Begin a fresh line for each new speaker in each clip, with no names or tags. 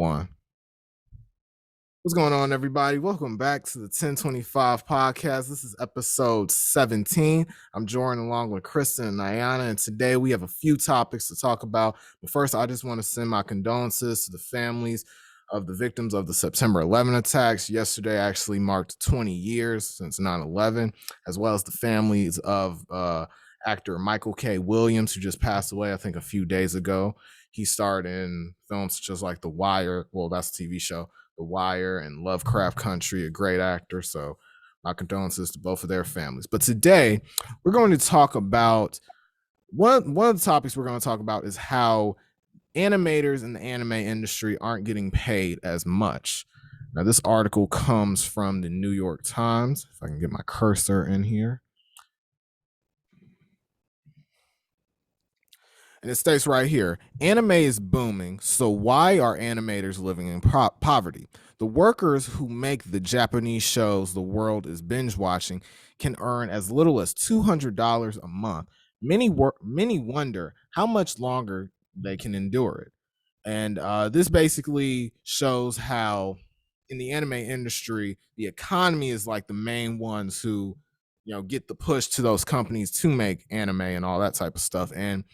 One. What's going on, everybody? Welcome back to the 1025 podcast. This is episode 17. I'm joined along with Kristen and Ayana, and today we have a few topics to talk about. But first, I just want to send my condolences to the families of the victims of the September 11 attacks. Yesterday actually marked 20 years since 9/11, as well as the families of actor Michael K. Williams, who just passed away, I think, a few days ago. He starred in films such as like The Wire. Well, that's a TV show. The Wire and Lovecraft Country, a great actor. So my condolences to both of their families. But today we're going to talk about one of the topics we're going to talk about is how animators in the anime industry aren't getting paid as much. Now, this article comes from the New York Times. If I can get my cursor in here. And it states right here, anime is booming, so why are animators living in poverty? The workers who make the Japanese shows the world is binge watching can earn as little as $200 a month. Many wonder how much longer they can endure it. And this basically shows how in the anime industry, the economy is like the main ones who, get the push to those companies to make anime and all that type of stuff. And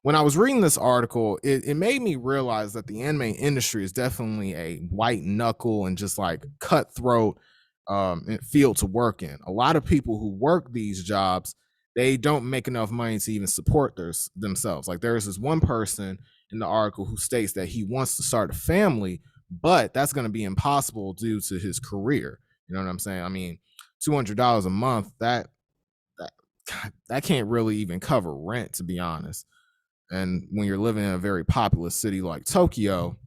when I was reading this article, it made me realize that the anime industry is definitely a white knuckle and just like cutthroat field to work in. A lot of people who work these jobs, they don't make enough money to even support themselves. Like there's this one person in the article who states that he wants to start a family, but that's going to be impossible due to his career. You know what I'm saying? I mean, $200 a month, that can't really even cover rent, to be honest. And when you're living in a very populous city like Tokyo,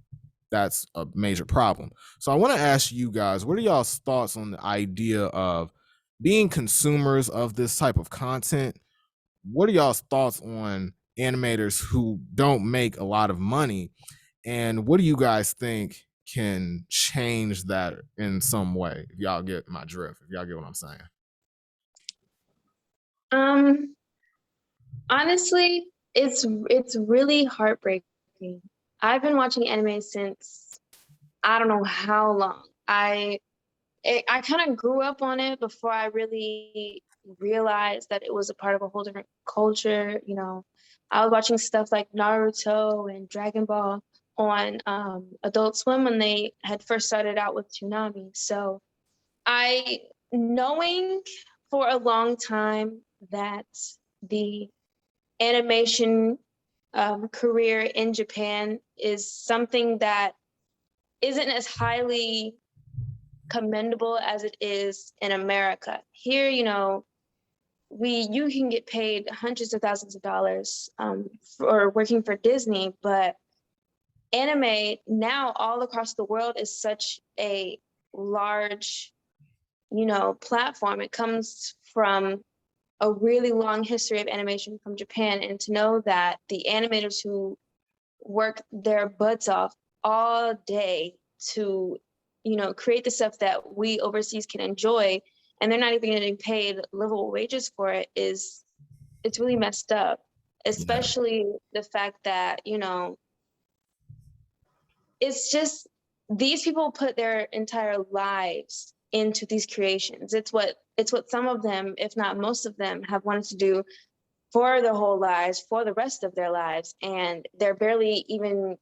that's a major problem. So I want to ask you guys, what are y'all's thoughts on the idea of being consumers of this type of content? What are y'all's thoughts on animators who don't make a lot of money? And what do you guys think can change that in some way? If y'all get my drift, if y'all get what I'm saying.
Honestly, it's really heartbreaking. I've been watching anime since I don't know how long. I kind of grew up on it before I really realized that it was a part of a whole different culture. I was watching stuff like Naruto and Dragon Ball on Adult Swim when they had first started out with Toonami. So knowing for a long time that the animation career in Japan is something that isn't as highly commendable as it is in America. Here, you can get paid hundreds of thousands of dollars for working for Disney, but anime now all across the world is such a large, platform. It comes from a really long history of animation from Japan, and to know that the animators who work their butts off all day to, create the stuff that we overseas can enjoy, and they're not even getting paid livable wages for it, it's really messed up. Especially the fact that, it's just these people put their entire lives into these creations. It's what some of them, if not most of them, have wanted to do for their whole lives, for the rest of their lives, and they're barely even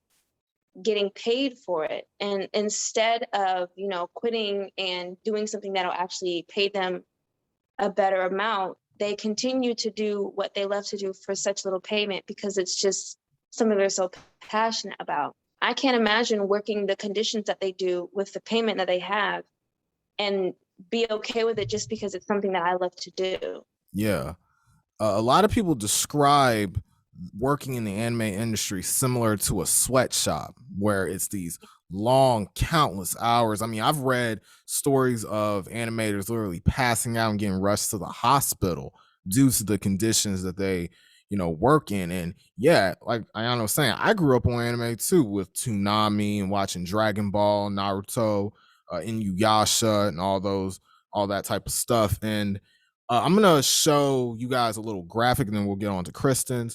getting paid for it. And instead of, quitting and doing something that'll actually pay them a better amount, they continue to do what they love to do for such little payment because it's just something they're so passionate about. I can't imagine working the conditions that they do with the payment that they have and be okay with it just because it's something that I love to do.
Yeah. A lot of people describe working in the anime industry similar to a sweatshop, where it's these long, countless hours. I mean, I've read stories of animators literally passing out and getting rushed to the hospital due to the conditions that they, work in. And yeah, like Ayana was saying, I grew up on anime too, with Toonami and watching Dragon Ball, Naruto, Inuyasha, and all that type of stuff. And I'm gonna show you guys a little graphic, and then we'll get on to Kristen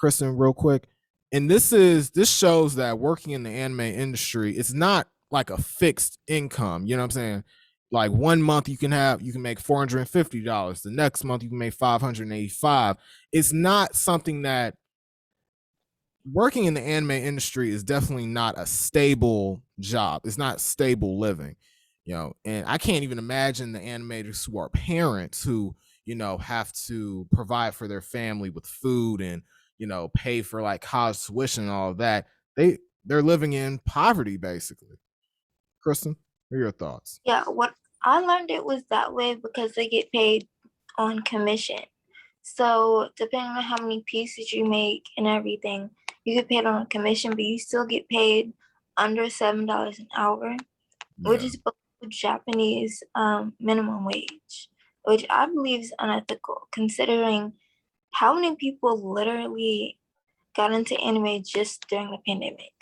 real quick. And this shows that working in the anime industry, it's not like a fixed income. You know what I'm saying? Like one month you can make $450. The next month you can make 585. It's not something that working in the anime industry is definitely not a stable job. It's not stable living, you know. And I can't even imagine the animators who are parents who, you know, have to provide for their family with food and, you know, pay for like college tuition and all of that. They're living in poverty basically. Kristen, what are your thoughts?
Yeah, what I learned it was that way because they get paid on commission. So depending on how many pieces you make and everything, you get paid on a commission, but you still get paid under $7 an hour, which
Yeah.
is below Japanese minimum wage, which I believe is unethical considering how many people literally got into anime just during the pandemic.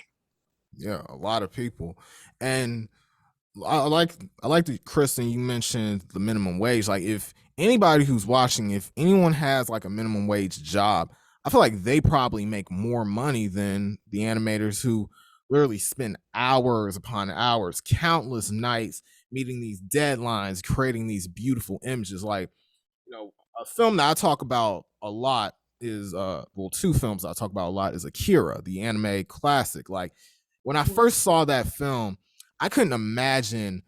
Yeah, a lot of people. And I like I like that, Kristen, you mentioned the minimum wage. Like if anybody who's watching, if anyone has like a minimum wage job, I feel like they probably make more money than the animators who literally spend hours upon hours, countless nights meeting these deadlines, creating these beautiful images. Like, you know, a film that I talk about a lot is well, two films I talk about a lot is Akira, the anime classic. Like when I first saw that film, I couldn't imagine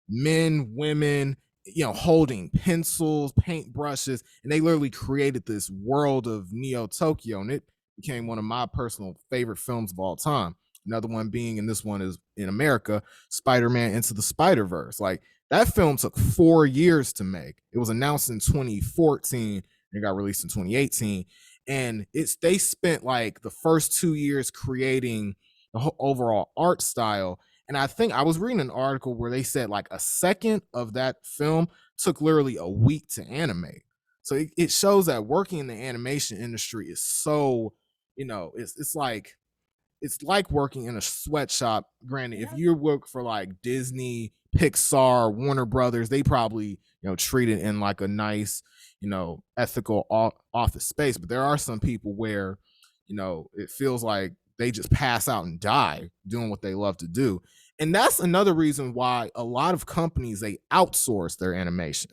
men, women, you know, holding pencils, paint brushes, and they literally created this world of Neo Tokyo, and it became one of my personal favorite films of all time. Another one being, and this one is in America, Spider-Man Into the Spider-Verse. Like that film took 4 years to make. It was announced in 2014 and got released in 2018. And it's they spent like the first 2 years creating the whole overall art style. And I think I was reading an article where they said like a second of that film took literally a week to animate. So it shows that working in the animation industry is so, you know, it's like working in a sweatshop. Granted, if you work for like Disney, Pixar, Warner Brothers, they probably, you know, treat it in like a nice, you know, ethical office space. But there are some people where, you know, it feels like they just pass out and die doing what they love to do. And that's another reason why a lot of companies they outsource their animation.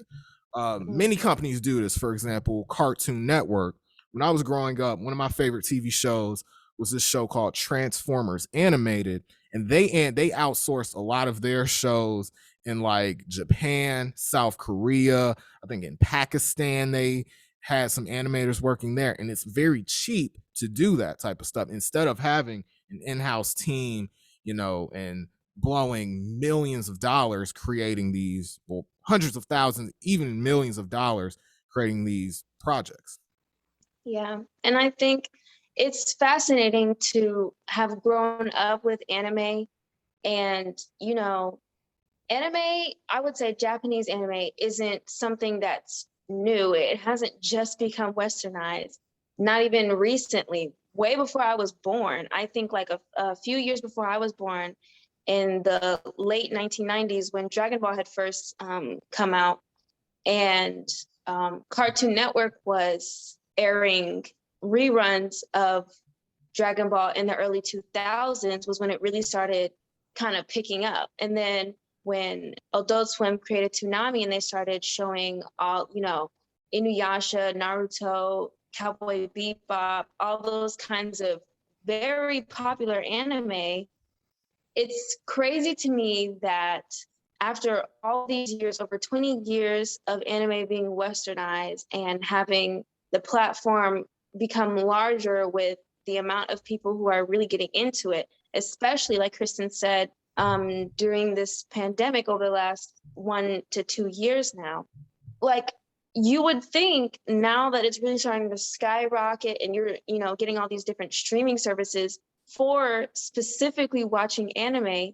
Many companies do this. For example, Cartoon Network. When I was growing up, one of my favorite TV shows was this show called Transformers Animated, and they outsourced a lot of their shows in like Japan, South Korea, I think in Pakistan they had some animators working there, and it's very cheap to do that type of stuff instead of having an in-house team, you know, and blowing millions of dollars creating these, well, hundreds of thousands, even millions of dollars creating these projects.
Yeah. And I think it's fascinating to have grown up with anime and, you know, anime, I would say Japanese anime isn't something that's new. It hasn't just become westernized, not even recently, way before I was born. I think like a few years before I was born in the late 1990s when Dragon Ball had first come out and Cartoon Network was airing reruns of Dragon Ball in the early 2000s was when it really started kind of picking up. And then when Adult Swim created Toonami and they started showing all, you know, Inuyasha, Naruto, Cowboy Bebop, all those kinds of very popular anime, it's crazy to me that after all these years, over 20 years of anime being westernized and having the platform become larger with the amount of people who are really getting into it, especially like Kristen said, during this pandemic over the last 1 to 2 years now, like you would think now that it's really starting to skyrocket and you're, you know, getting all these different streaming services for specifically watching anime,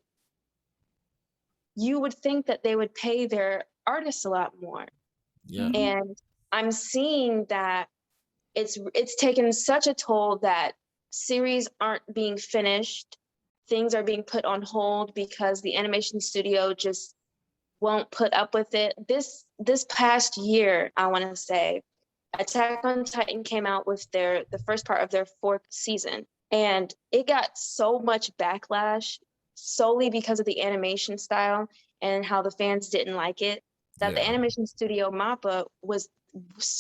you would think that they would pay their artists a lot more.
Yeah.
And I'm seeing that it's taken such a toll that series aren't being finished, things are being put on hold because the animation studio just won't put up with it. This past year, I want to say, Attack on Titan came out with the first part of their fourth season. And it got so much backlash solely because of the animation style and how the fans didn't like it, that the
Yeah.
animation studio MAPPA was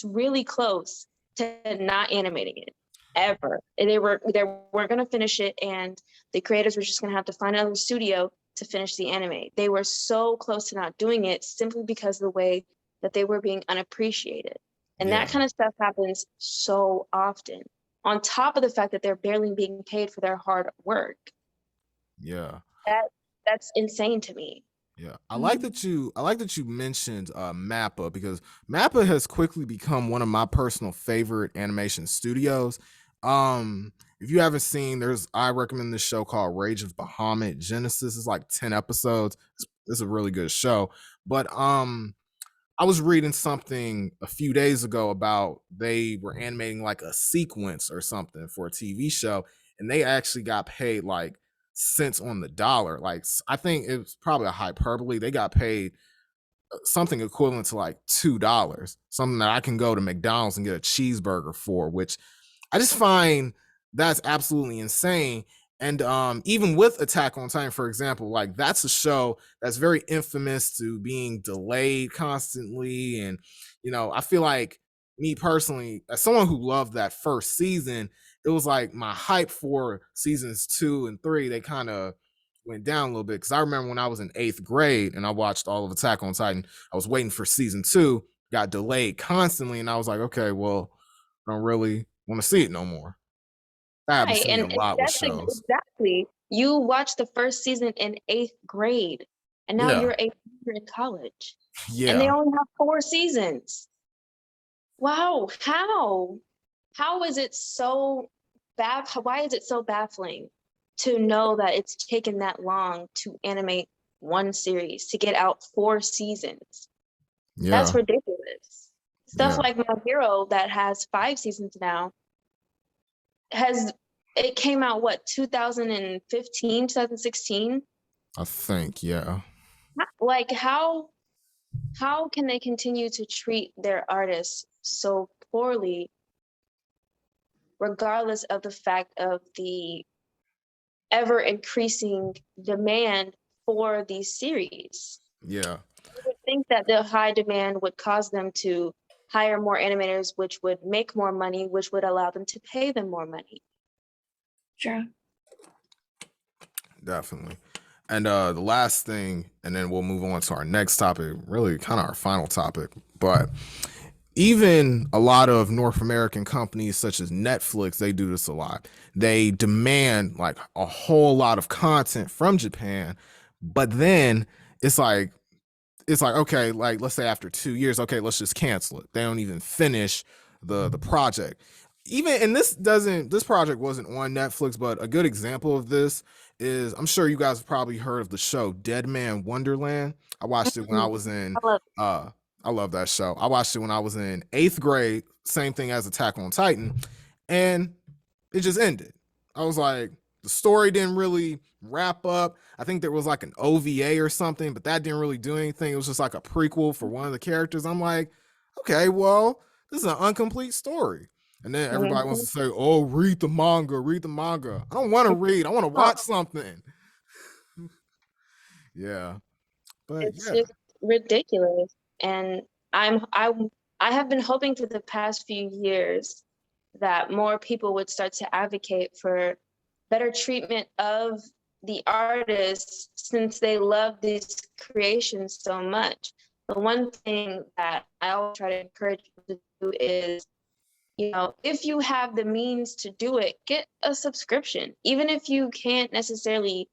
really close to not animating it ever. And they weren't going to finish it, and the creators were just going to have to find another studio to finish the anime. They were so close to not doing it simply because of the way that they were being unappreciated. And
Yeah.
that kind of stuff happens so often, on top of the fact that they're barely being paid for their hard work.
Yeah.
That's insane to me.
Yeah. I like that you mentioned Mappa, because Mappa has quickly become one of my personal favorite animation studios. If you haven't seen, I recommend this show called Rage of Bahamut Genesis. It's like 10 episodes. It's a really good show. But I was reading something a few days ago about they were animating like a sequence or something for a TV show, and they actually got paid like cents on the dollar. Like, I think it was probably a hyperbole. They got paid something equivalent to like $2, something that I can go to McDonald's and get a cheeseburger for, which I just find that's absolutely insane. And even with Attack on Titan, for example, like that's a show that's very infamous to being delayed constantly. And, I feel like, me personally, as someone who loved that first season, it was like my hype for seasons 2 and 3, they kind of went down a little bit. Cause I remember when I was in 8th grade and I watched all of Attack on Titan, I was waiting for season 2, got delayed constantly. And I was like, okay, well, I don't really want to see it no more. That happens
Right.
to me a
And
lot with
that's
shows.
exactly. You watched the first season in 8th grade, and now
Yeah.
you're in college, and they
Yeah.
only have 4 seasons. Wow. How is it so why is it so baffling to know that it's taken that long to animate one series, to get out 4 seasons? That's
Yeah.
ridiculous. Stuff
Yeah.
like My Hero that has 5 seasons now it came out what, 2015, 2016?
I think, yeah.
Like how can they continue to treat their artists so poorly, regardless of the fact of the ever increasing demand for these series?
Yeah.
You would think that the high demand would cause them to hire more animators, which would make more money, which would allow them to pay them more money.
Sure.
Definitely. And the last thing, and then we'll move on to our next topic, really kind of our final topic. But even a lot of North American companies such as Netflix, they do this a lot. They demand like a whole lot of content from Japan, but then it's like okay, like let's say after 2 years, okay, let's just cancel it. They don't even finish the project. Even and this project wasn't on Netflix, but a good example of this is, I'm sure you guys have probably heard of the show Dead Man Wonderland. I watched it when I was in
I love
I love that show. I watched it when I was in 8th grade, same thing as Attack on Titan, and it just ended. I was like, the story didn't really wrap up. I think there was like an OVA or something, but that didn't really do anything. It was just like a prequel for one of the characters. I'm like, okay, well, this is an incomplete story. And then everybody wants to say, oh, read the manga, read the manga. I don't want to read. I want to watch something. Yeah. But
It's
yeah.
just ridiculous. And I have been hoping for the past few years that more people would start to advocate for better treatment of the artists, since they love these creations so much. The one thing that I always try to encourage people to do is, if you have the means to do it, get a subscription. Even if you can't necessarily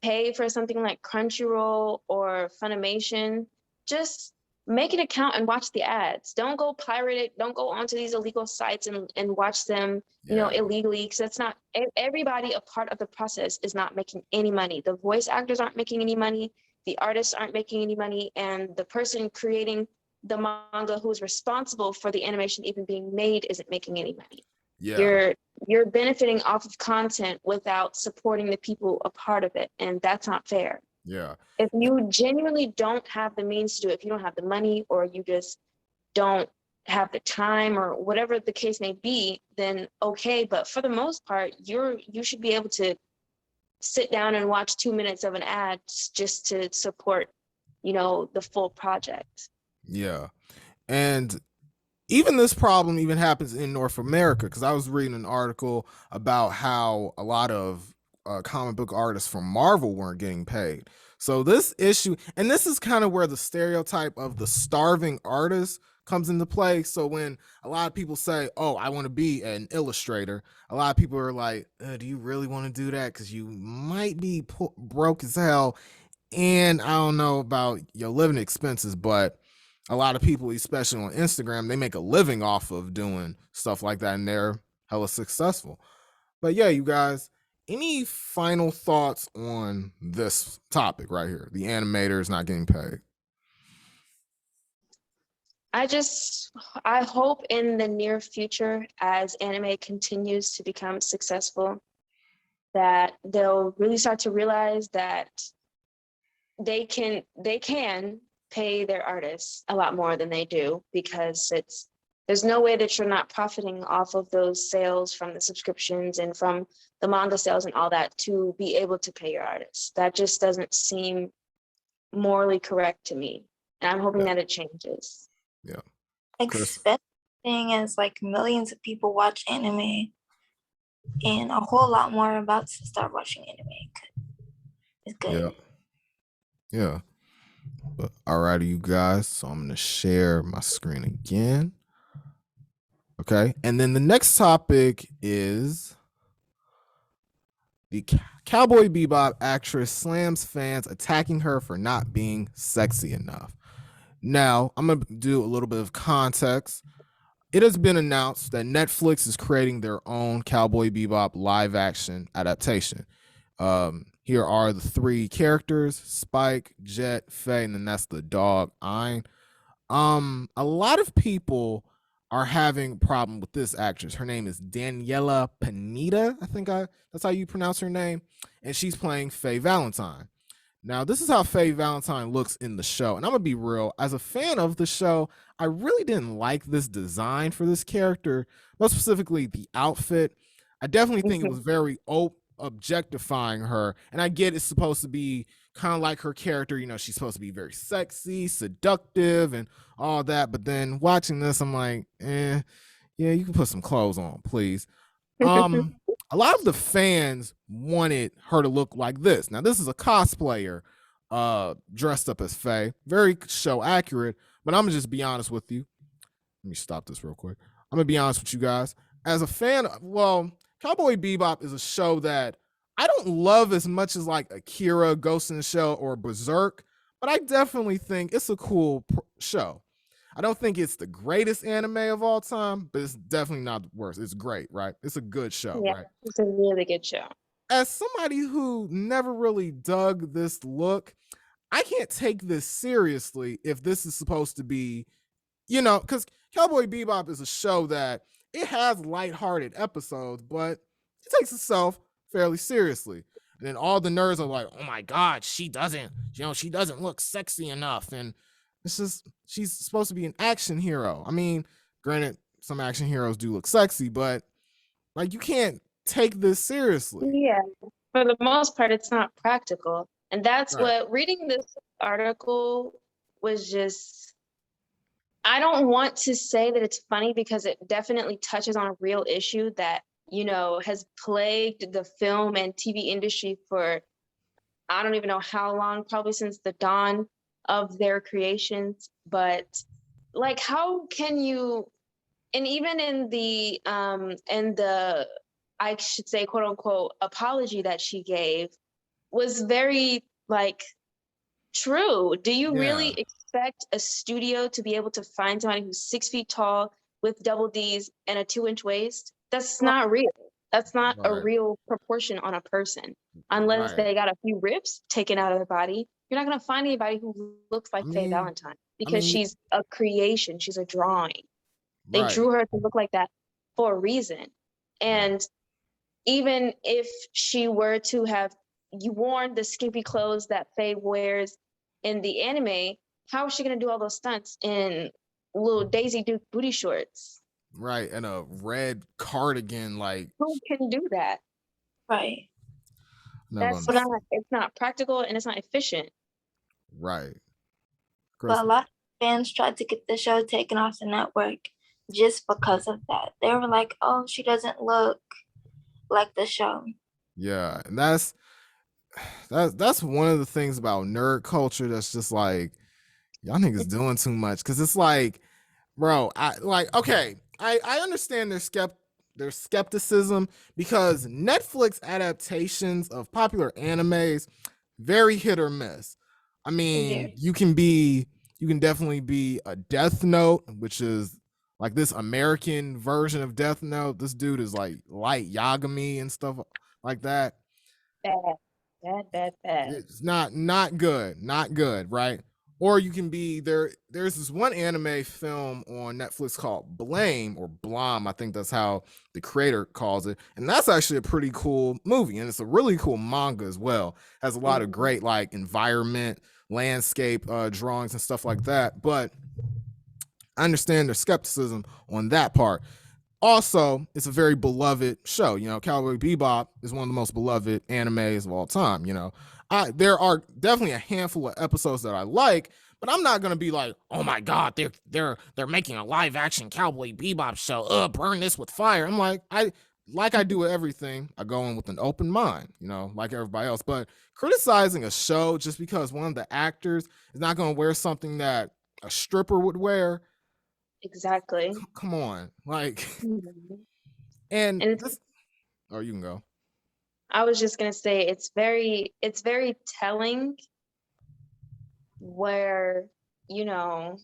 pay for something like Crunchyroll or Funimation, just make an account and watch the ads. Don't go pirate it. Don't go onto these illegal sites and watch them,
Yeah.
illegally, because that's not everybody. A part of the process is not making any money. The voice actors aren't making any money. The artists aren't making any money. And the person creating the manga who is responsible for the animation even being made isn't making any money.
Yeah.
You're benefiting off of content without supporting the people a part of it, and that's not fair.
Yeah.
If you genuinely don't have the means to do it, if you don't have the money, or you just don't have the time or whatever the case may be, then okay. But for the most part, you should be able to sit down and watch 2 minutes of an ad just to support, the full project.
Yeah. And even this problem even happens in North America, because I was reading an article about how a lot of comic book artists from Marvel weren't getting paid. So this issue, and this is kind of where the stereotype of the starving artist comes into play. So when a lot of people say, "Oh, I want to be an illustrator," a lot of people are like, "Do you really want to do that? Because you might be broke as hell, and I don't know about your living expenses." But a lot of people, especially on Instagram, they make a living off of doing stuff like that, and they're hella successful. But yeah, you guys, any final thoughts on this topic right here? The animators not getting paid.
I hope in the near future, as anime continues to become successful, that they'll really start to realize that they can pay their artists a lot more than they do, because there's no way that you're not profiting off of those sales from the subscriptions and from the manga sales and all that to be able to pay your artists. That just doesn't seem morally correct to me. And I'm hoping
Yeah.
that it changes.
Yeah.
Especially as like millions of people watch anime, and a whole lot more are about to start watching anime. It's good.
Yeah. Yeah. But alrighty, you guys. So I'm gonna share my screen again. Okay. And then the next topic is the Cowboy Bebop actress slams fans attacking her for not being sexy enough. Now, I'm going to do a little bit of context. It has been announced that Netflix is creating their own Cowboy Bebop live action adaptation. Here are the three characters: Spike, Jet, Faye, and then that's the dog, Ein. A lot of people are having a problem with this actress. Her name is Daniela Pineda. I think that's how you pronounce her name. And she's playing Faye Valentine. Now, this is how Faye Valentine looks in the show. And I'm going to be real. As a fan of the show, I really didn't like this design for this character, most specifically the outfit. I definitely think it was very objectifying her. And I get it's supposed to be kind of like her character. She's supposed to be very sexy, seductive, and all that. But then watching this, I'm like, yeah, you can put some clothes on, please. A lot of the fans wanted her to look like this. Now, this is a cosplayer dressed up as Faye, very show accurate, but I'm gonna just be honest with you. Let me stop this real quick. I'm gonna be honest with you guys. As a fan, Cowboy Bebop is a show that I don't love as much as like Akira, Ghost in the Shell, or Berserk, but I definitely think it's a cool show. I don't think it's the greatest anime of all time, but it's definitely not the worst. It's great, right? It's a good show,
Yeah,
right?
it's a really good show.
As somebody who never really dug this look, I can't take this seriously if this is supposed to be, because Cowboy Bebop is a show that it has lighthearted episodes, but it takes itself fairly seriously. And then all the nerds are like, "Oh my god, she doesn't look sexy enough." And it's just, she's supposed to be an action hero. I mean, granted, some action heroes do look sexy, but like you can't take this seriously.
Yeah, for the most part, it's not practical. And that's
Right.
what reading this article was just, I don't want to say that it's funny, because it definitely touches on a real issue that, has plagued the film and TV industry for I don't even know how long, probably since the dawn of their creations. But like, how can you, and even in the I should say, quote unquote, apology that she gave was very like true. Do you
Yeah.
really expect a studio to be able to find somebody who's 6 feet tall with double D's and a 2-inch waist? That's not real. That's not a
Right.
real proportion on a person. Unless
Right.
they got a few ribs taken out of their body, you're not going to find anybody who looks
I
like Faye
mean,
Valentine,
I
because
mean,
she's a creation. She's a drawing. They
right.
drew her to look like that for a reason.
Right.
And even if she were to have worn the skimpy clothes that Faye wears in the anime, how is she going to do all those stunts in little Daisy Duke booty shorts.
Right, and a red cardigan, like
Who can do that?
Right.
never
That's
understood.
not, it's not practical and it's not efficient.
Right.
But a
Kristen?
lot of fans tried to get the show taken off the network just because of that. They were like, "Oh, she doesn't look like the show."
Yeah, and that's one of the things about nerd culture that's just like y'all niggas doing too much, because it's like, bro, I understand their skepticism, because Netflix adaptations of popular animes very hit or miss. I mean, you can definitely be a Death Note, which is like this American version of Death Note. This dude is like light Yagami and stuff like that.
Bad.
It's not good, right? Or you can be there. There's this one anime film on Netflix called Blame, or Blom, I think that's how the creator calls it, and that's actually a pretty cool movie, and it's a really cool manga as well. Has a lot of great like environment, landscape drawings and stuff like that. But I understand their skepticism on that part. Also, it's a very beloved show. You know, Cowboy Bebop is one of the most beloved animes of all time. You know, there are definitely a handful of episodes that I like, but I'm not gonna be like, oh my god, they're making a live action Cowboy Bebop show. Burn this with fire. I'm like, I do with everything, I go in with an open mind, you know, like everybody else. But criticizing a show just because one of the actors is not gonna wear something that a stripper would wear,
Exactly.
come on, like,
Mhm.
and
And
this. Oh, you can go.
I was just gonna say it's very telling where, you know,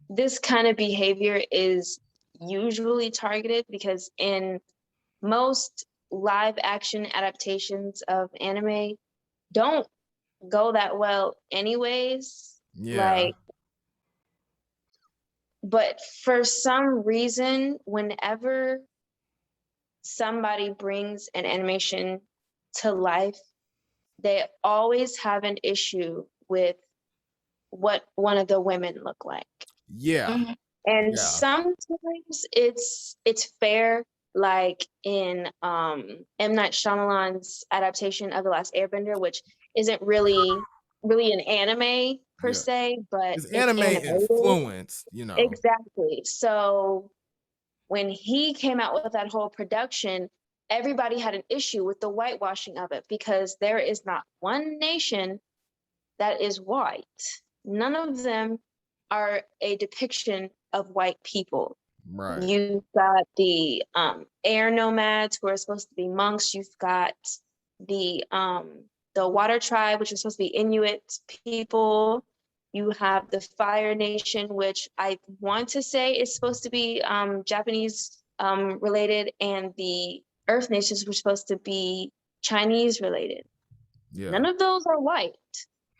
this kind of behavior is usually targeted, because in most live action adaptations of anime don't go that well anyways.
Yeah.
Like, but for some reason, whenever somebody brings an animation to life, they always have an issue with what one of the women look like.
Yeah.
Mhm.
And
Yeah.
sometimes it's fair, like in M. Night Shyamalan's adaptation of The Last Airbender, which isn't really an anime per
Yeah.
se, but
It's
it's
anime
animated.
influenced, you know.
Exactly. So when he came out with that whole production, everybody had an issue with the whitewashing of it, because there is not one nation that is white. None of them are a depiction of white people.
Right.
You've got the air nomads, who are supposed to be monks. You've got the water tribe, which is supposed to be Inuit people. You have the Fire Nation, which I want to say is supposed to be Japanese related, and the Earth Nations were supposed to be Chinese related.
Yeah.
None of those are white.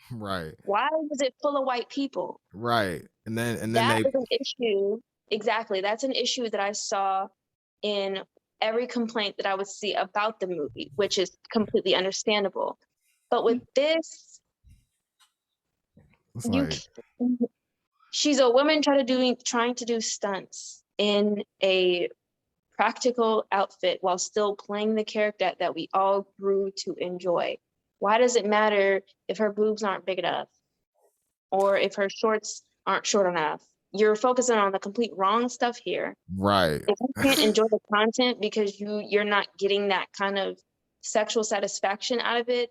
Right.
Why was it full of white people?
Right. And then
That
they.
is an issue. Exactly. That's an issue that I saw in every complaint that I would see about the movie, which is completely understandable. But with this,
It's
you
like,
she's a woman trying to do stunts in a practical outfit while still playing the character that we all grew to enjoy. Why does it matter if her boobs aren't big enough, or if her shorts aren't short enough? You're focusing on the complete wrong stuff here.
right.
If you can't enjoy the content because you're not getting that kind of sexual satisfaction out of it,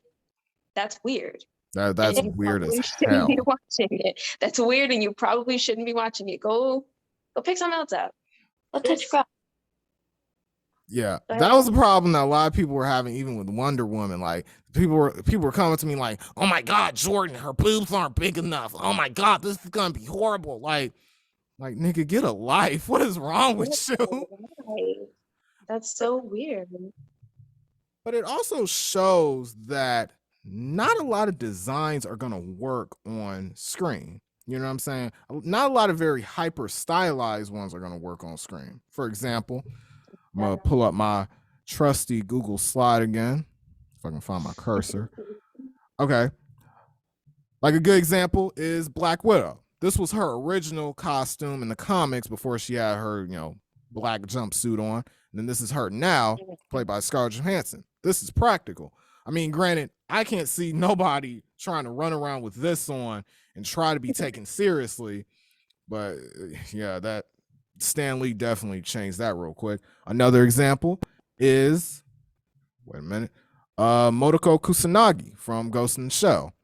that's weird.
That's
And you
weird as
probably shouldn't be
hell.
watching it. That's weird, and you probably shouldn't be watching it. Go pick something else up.
Go touch grass.
Yeah,
Go
that
ahead.
was a problem that a lot of people were having, even with Wonder Woman. Like, people were coming to me like, "Oh my God, Jordan, her boobs aren't big enough. Oh my God, this is gonna be horrible." Like nigga, get a life. What is wrong with you?
Right. That's so weird.
But it also shows that not a lot of designs are gonna work on screen. You know what I'm saying? Not a lot of very hyper stylized ones are gonna work on screen. For example, I'm gonna pull up my trusty Google slide again, if I can find my cursor. Okay. Like a good example is Black Widow. this was her original costume in the comics before she had her, black jumpsuit on. And then this is her now, played by Scarlett Johansson. This is practical. I mean, granted, I can't see nobody trying to run around with this on and try to be taken seriously. But yeah, that Stan Lee definitely changed that real quick. Another example is, wait a minute, Motoko Kusanagi from Ghost in the Shell.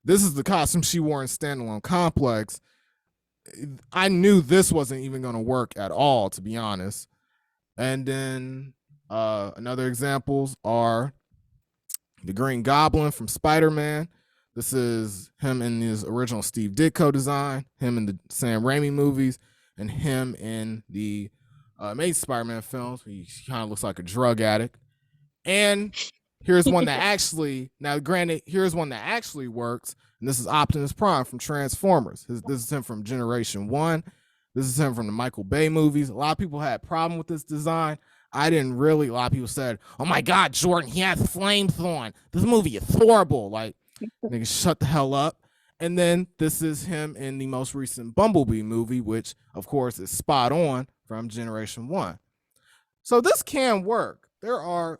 This is the costume she wore in Standalone Complex. I knew this wasn't even going to work at all, to be honest. And then another examples are the Green Goblin from Spider-Man. This is him in his original Steve Ditko design, him in the Sam Raimi movies, and him in the Amazing Spider-Man films. He kind of looks like a drug addict. And here's one that actually, now granted, here's one that actually works. And this is Optimus Prime from Transformers. This is him from Generation 1. This is him from the Michael Bay movies. A lot of people had a problem with this design. I didn't really. A lot of people said, "Oh my God, Jordan, he has flames on. This movie is horrible." Like, nigga, shut the hell up. And then this is him in the most recent Bumblebee movie, which of course is spot on from Generation 1. So this can work. There are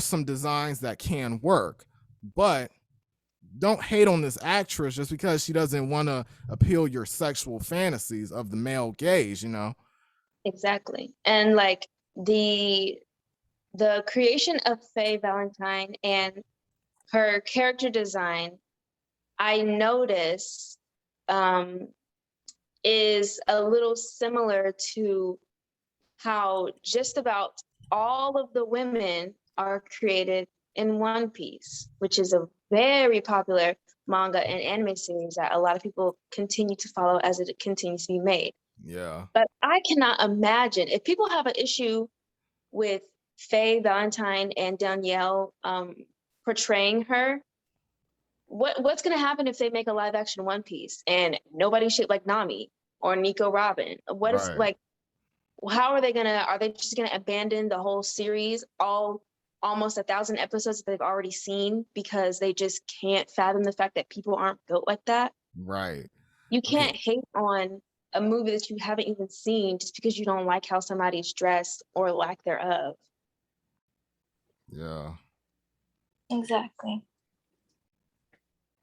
some designs that can work, but don't hate on this actress just because she doesn't want to appeal your sexual fantasies of the male gaze,
Exactly. And like the creation of Faye Valentine and her character design, I notice is a little similar to how just about all of the women are created in One Piece, which is a very popular manga and anime series that a lot of people continue to follow as it continues to be made.
Yeah.
But I cannot imagine if people have an issue with Faye Valentine and Danielle portraying her. What's going to happen if they make a live action One Piece and nobody should like Nami or Nico Robin? What is like? How are they just gonna abandon the whole series, almost 1,000 episodes that they've already seen because they just can't fathom the fact that people aren't built like that?
Right.
You can't hate on a movie that you haven't even seen just because you don't like how somebody's dressed or lack thereof.
Yeah.
Exactly.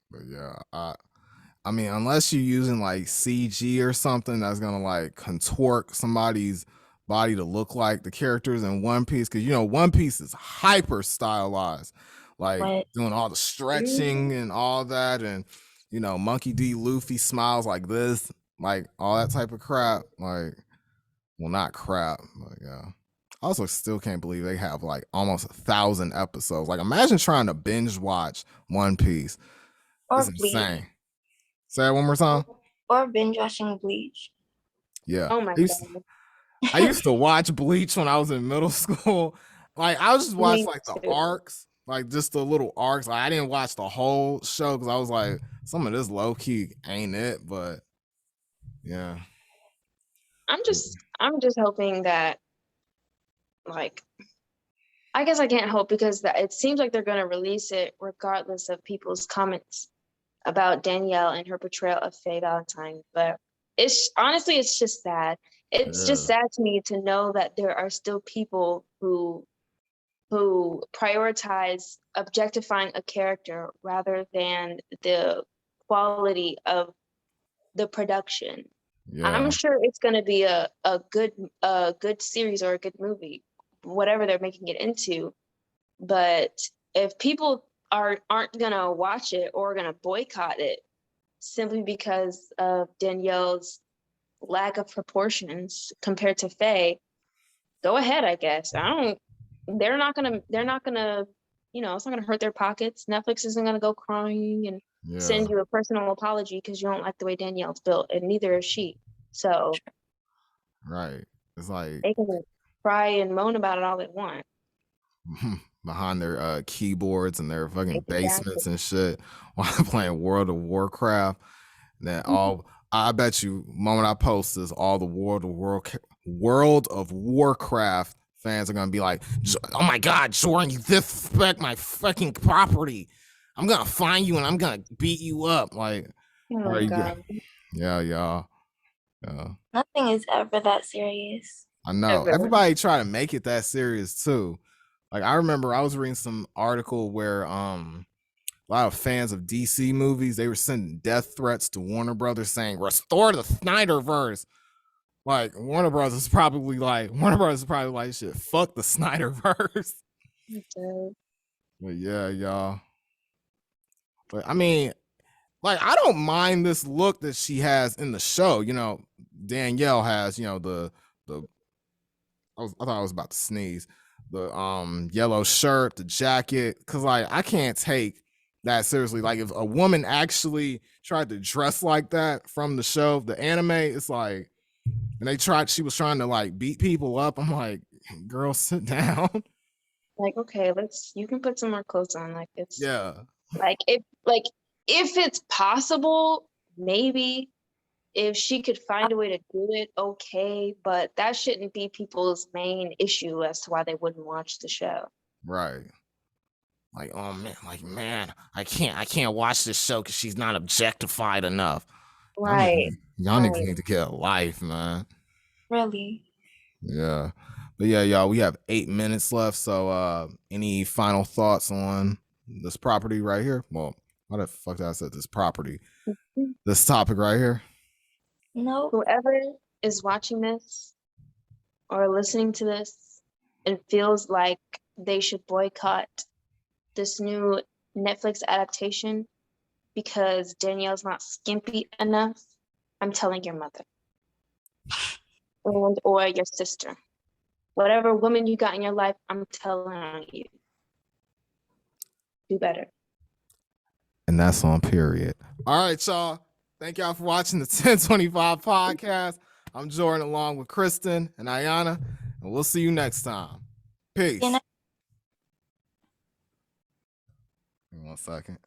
But yeah, I mean, unless you're using like CG or something that's gonna like contort somebody's body to look like the characters in One Piece, because One Piece is hyper stylized, like doing all the stretching and all that, and Monkey D. Luffy smiles like this, like all that type of crap. Like, well, not crap, but yeah. I also still can't believe they have like almost 1,000 episodes. Like, imagine trying to binge watch One Piece. It's insane. Say that one more time.
Or binge watching Bleach.
Yeah.
Oh my God.
I used to watch Bleach when I was in middle school. Like, I was just watch like the arcs, like just the little arcs. Like, I didn't watch the whole show because I was like, some of this low key ain't it, but yeah.
I'm just hoping that, like, I guess I can't hope because it seems like they're going to release it regardless of people's comments about Danielle and her portrayal of Faye Valentine. But it's just sad. It's just sad to me to know that there are still people who prioritize objectifying a character rather than the quality of the production. Yeah. I'm sure it's going to be a good series or a good movie, whatever they're making it into. But if people aren't gonna watch it or gonna boycott it simply because of Danielle's lack of proportions compared to Faye, go ahead, I guess. They're not gonna, it's not gonna hurt their pockets. Netflix isn't gonna go crying and send you a personal apology because you don't like the way Danielle's built, and neither is she. So
right. It's like
they can cry and moan about it all they want.
Behind their keyboards and their fucking basements and shit while playing World of Warcraft. That I bet you, moment I post this, all the World of Warcraft fans are gonna be like, "Oh my God, Jordan, you disrespect my fucking property. I'm gonna find you and I'm gonna beat you up." Like, All
Oh
right,
God.
yeah, y'all. Yeah.
Nothing is ever that serious.
I know.
Ever.
Everybody try to make it that serious too. Like I remember I was reading some article where a lot of fans of DC movies, they were sending death threats to Warner Brothers saying restore the Snyderverse. Like Warner Brothers is probably like shit, fuck the Snyderverse.
Okay.
But yeah, y'all. But I mean, like I don't mind this look that she has in the show. You know, Danielle has, you know, the I thought I was about to sneeze. The yellow shirt, the jacket, cause like I can't take that seriously. Like if a woman actually tried to dress like that from the show, the anime, it's like, and she was trying to like beat people up. I'm like, girl, sit down.
Like, okay, you can put some more clothes on. Like it's
Yeah,
like if it's possible, maybe if she could find a way to do it, okay, but that shouldn't be people's main issue as to why they wouldn't watch the show.
right. Like, oh man, I can't watch this show because she's not objectified enough.
Right.
Y'all niggas
Right.
need to get a life, man.
Really.
Yeah. But yeah, y'all, we have 8 minutes left. So any final thoughts on this property right here? Well, why the fuck did I say this property? This topic right here?
Nope.
Whoever is watching this or listening to this and feels like they should boycott this new Netflix adaptation because Danielle's not skimpy enough, I'm telling your mother and or your sister. Whatever woman you got in your life, I'm telling you, do better.
And that's on period. All right, y'all. Thank y'all for watching the 1025 podcast. I'm Jordan along with Kristen and Ayana, and we'll see you next time. Peace.
Good night.
1 second.